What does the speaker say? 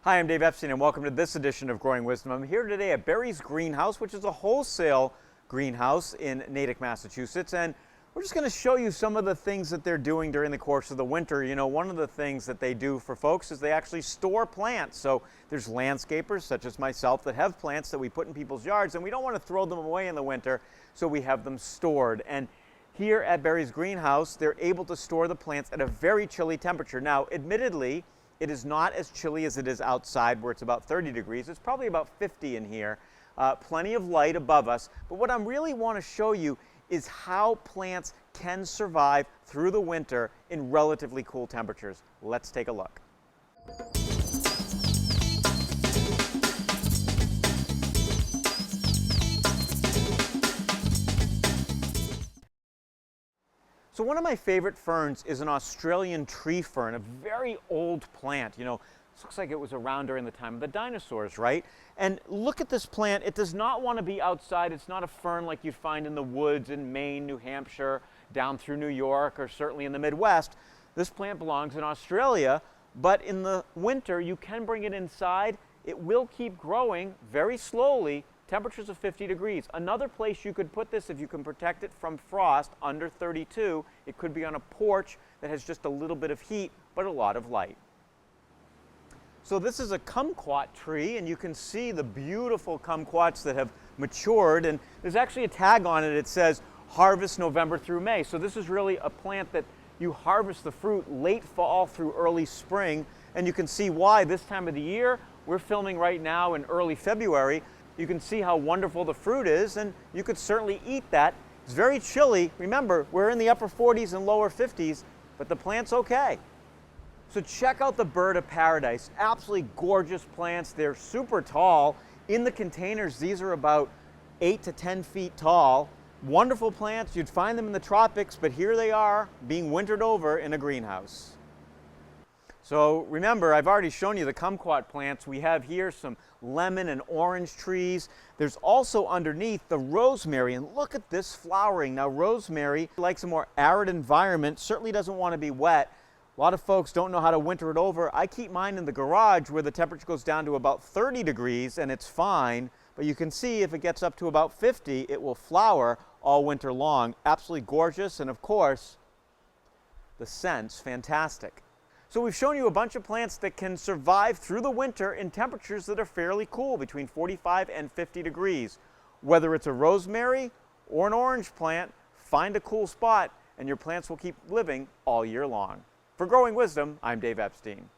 Hi, I'm Dave Epstein and welcome to this edition of Growing Wisdom. I'm here today at Barry's Greenhouse, which is a wholesale greenhouse in Natick, Massachusetts, and we're just going to show you some of the things that they're doing during the course of the winter. You know, one of the things that they do for folks is they actually store plants. So there's landscapers such as myself that have plants that we put in people's yards, and we don't want to throw them away in the winter, so we have them stored. And here at Barry's Greenhouse, they're able to store the plants at a very chilly temperature. Now, admittedly, it is not as chilly as it is outside where it's about 30 degrees. It's probably about 50 in here. Plenty of light above us. But what I really want to show you is how plants can survive through the winter in relatively cool temperatures. Let's take a look. So one of my favorite ferns is an Australian tree fern, a very old plant. You know, this looks like it was around during the time of the dinosaurs, right? And look at this plant. It does not want to be outside. It's not a fern like you'd find in the woods in Maine, New Hampshire, down through New York, or certainly in the Midwest. This plant belongs in Australia, but in the winter you can bring it inside. It will keep growing very slowly. Temperatures of 50 degrees. Another place you could put this if you can protect it from frost under 32, it could be on a porch that has just a little bit of heat but a lot of light. So this is a kumquat tree, and you can see the beautiful kumquats that have matured, and there's actually a tag on it. It says harvest November through May. So this is really a plant that you harvest the fruit late fall through early spring, and you can see why this time of the year. We're filming right now in early February. You can see how wonderful the fruit is, and you could certainly eat that. It's very chilly. Remember, we're in the upper 40s and lower 50s, but the plant's okay. So check out the bird of paradise. Absolutely gorgeous plants. They're super tall. In the containers, these are about 8 to 10 feet tall. Wonderful plants. You'd find them in the tropics, but here they are being wintered over in a greenhouse. So remember, I've already shown you the kumquat plants. We have here some lemon and orange trees. There's also underneath the rosemary, and look at this flowering. Now rosemary likes a more arid environment, certainly doesn't want to be wet. A lot of folks don't know how to winter it over. I keep mine in the garage where the temperature goes down to about 30 degrees and it's fine, but you can see if it gets up to about 50, it will flower all winter long. Absolutely gorgeous, and of course, the scent's fantastic. So we've shown you a bunch of plants that can survive through the winter in temperatures that are fairly cool, between 45 and 50 degrees. Whether it's a rosemary or an orange plant, find a cool spot and your plants will keep living all year long. For Growing Wisdom, I'm Dave Epstein.